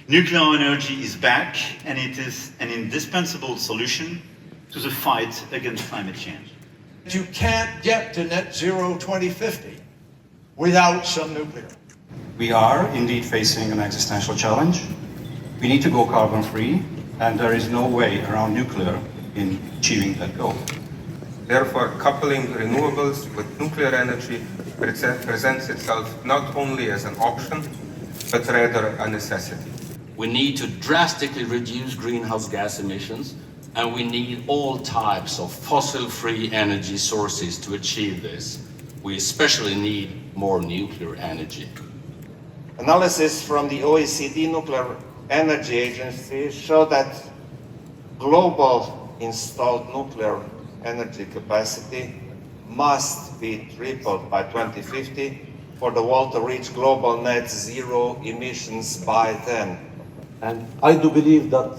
Nuclear energy is back, and it is an indispensable solution to the fight against climate change. You can't get to net zero 2050 without some nuclear. We are indeed facing an existential challenge. We need to go carbon free, and there is no way around nuclear in achieving that goal. Therefore, coupling renewables with nuclear energy presents itself not only as an option, but rather a necessity. We need to drastically reduce greenhouse gas emissions, and we need all types of fossil-free energy sources to achieve this. We especially need more nuclear energy. Analysis from the OECD Nuclear Energy Agency show that global installed nuclear energy capacity must be tripled by 2050 for the world to reach global net zero emissions by then. And I do believe that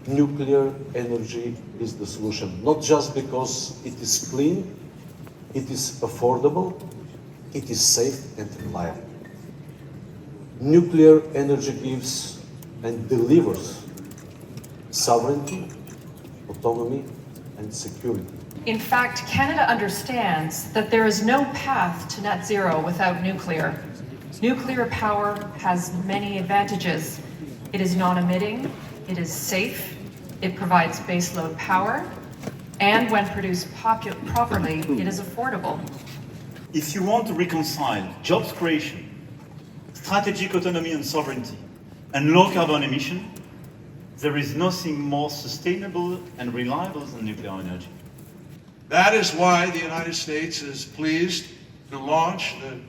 nuclear energy is the solution, not just because it is clean, it is affordable, it is safe and reliable. Nuclear energy gives and delivers sovereignty, autonomy, and security. In fact, Canada understands that there is no path to net zero without nuclear. Nuclear power has many advantages. It is non-emitting, it is safe, it provides baseload power, and when produced properly, it is affordable. If you want to reconcile jobs creation, strategic autonomy and sovereignty, and low carbon emission, there is nothing more sustainable and reliable than nuclear energy. That is why the United States is pleased to launch the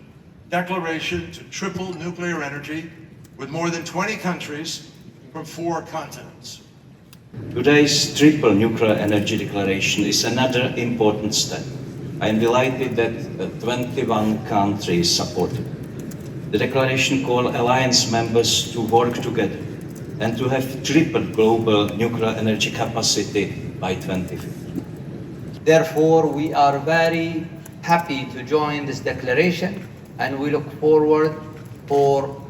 declaration to triple nuclear energy with more than 20 countries from 4 continents. Today's triple nuclear energy declaration is another important step. I am delighted that 21 countries support it. The declaration calls alliance members to work together and to have triple global nuclear energy capacity by 2050. Therefore, we are very happy to join this declaration, and we look forward for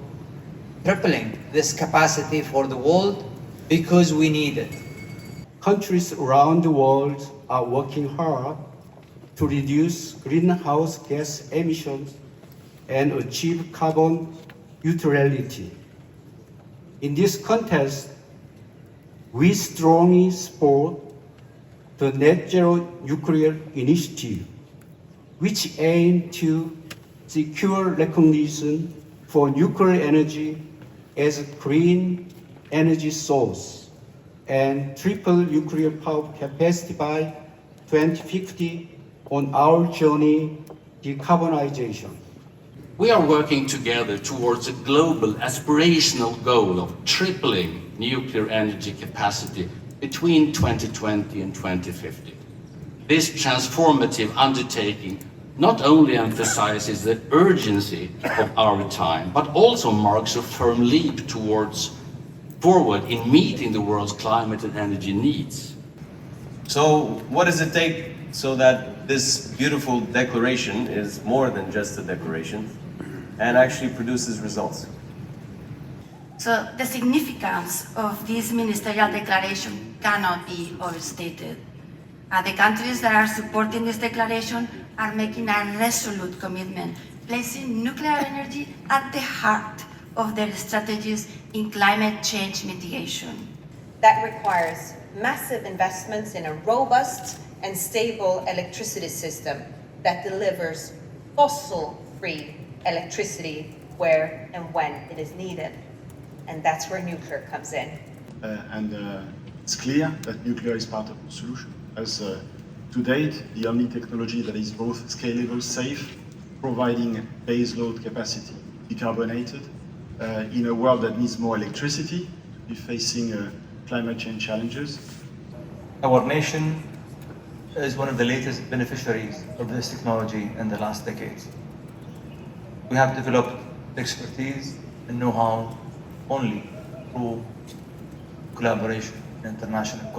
tripling this capacity for the world because we need it. Countries around the world are working hard to reduce greenhouse gas emissions and achieve carbon neutrality. In this context, we strongly support the Net Zero Nuclear Initiative, which aims to secure recognition for nuclear energy as a clean energy source and triple nuclear power capacity by 2050 on our journey to decarbonization. We are working together towards a global aspirational goal of tripling nuclear energy capacity between 2020 and 2050. This transformative undertaking not only emphasizes the urgency of our time, but also marks a firm leap forward in meeting the world's climate and energy needs. So what does it take so that this beautiful declaration is more than just a declaration and actually produces results? So the significance of this ministerial declaration cannot be overstated. The countries that are supporting this declaration are making a resolute commitment, placing nuclear energy at the heart of their strategies in climate change mitigation. That requires massive investments in a robust and stable electricity system that delivers fossil-free electricity where and when it is needed. And that's where nuclear comes in. It's clear that nuclear is part of the solution. As to date, the only technology that is both scalable, safe, providing baseload capacity, decarbonated, in a world that needs more electricity, we're facing climate change challenges. Our nation is one of the latest beneficiaries of this technology in the last decades. We have developed expertise and know-how only through collaboration and international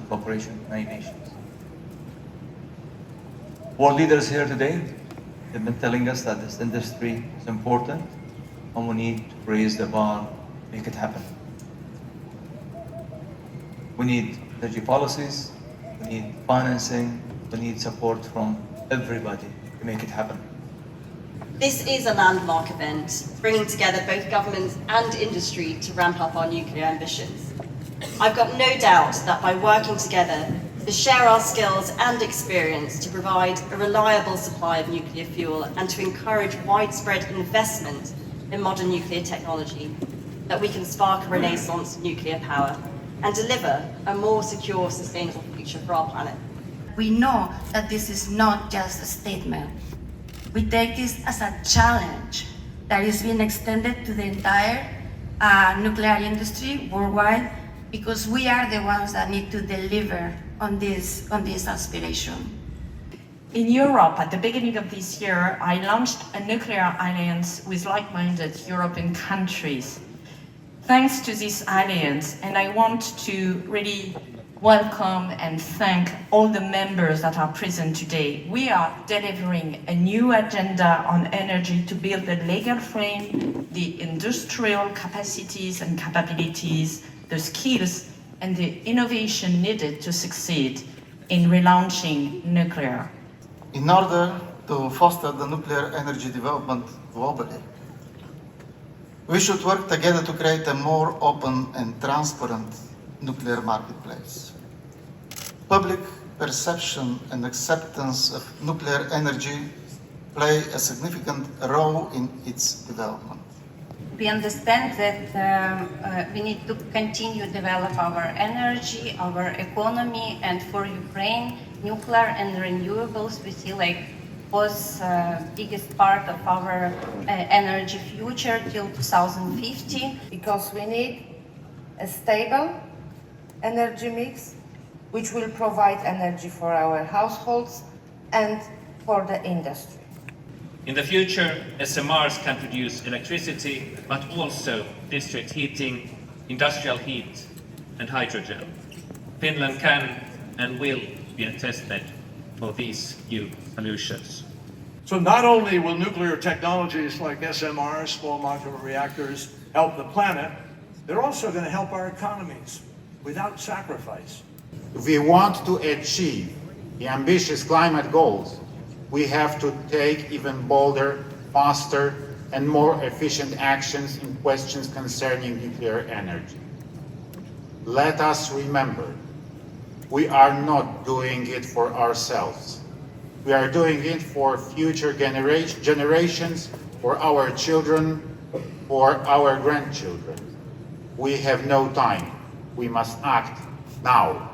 cooperation with many nations. World leaders here today have been telling us that this industry is important, and we need to raise the bar, make it happen. We need energy policies, we need financing, we need support from everybody to make it happen. This is a landmark event, bringing together both government and industry to ramp up our nuclear ambitions. I've got no doubt that by working together to share our skills and experience to provide a reliable supply of nuclear fuel and to encourage widespread investment in modern nuclear technology, that we can spark a renaissance in nuclear power and deliver a more secure, sustainable future for our planet. We know that this is not just a statement. We take this as a challenge that is being extended to the entire nuclear industry worldwide, because we are the ones that need to deliver on this aspiration. In Europe, at the beginning of this year, I launched a nuclear alliance with like-minded European countries. Thanks to this alliance, and I want to really welcome and thank all the members that are present today. We are delivering a new agenda on energy to build the legal frame, the industrial capacities and capabilities, the skills and the innovation needed to succeed in relaunching nuclear. In order to foster the nuclear energy development globally, we should work together to create a more open and transparent nuclear marketplace. Public perception and acceptance of nuclear energy play a significant role in its development. We understand that we need to continue to develop our energy, our economy, and for Ukraine, nuclear and renewables we see like was biggest part of our energy future till 2050. Because we need a stable energy mix which will provide energy for our households and for the industry. In the future, SMRs can produce electricity, but also district heating, industrial heat, and hydrogen. Finland can and will be a testbed for these new solutions. So not only will nuclear technologies like SMRs, small modular reactors, help the planet, they're also going to help our economies without sacrifice. If we want to achieve the ambitious climate goals, we have to take even bolder, faster, and more efficient actions in questions concerning nuclear energy. Let us remember, we are not doing it for ourselves. We are doing it for future generations, for our children, for our grandchildren. We have no time. We must act now.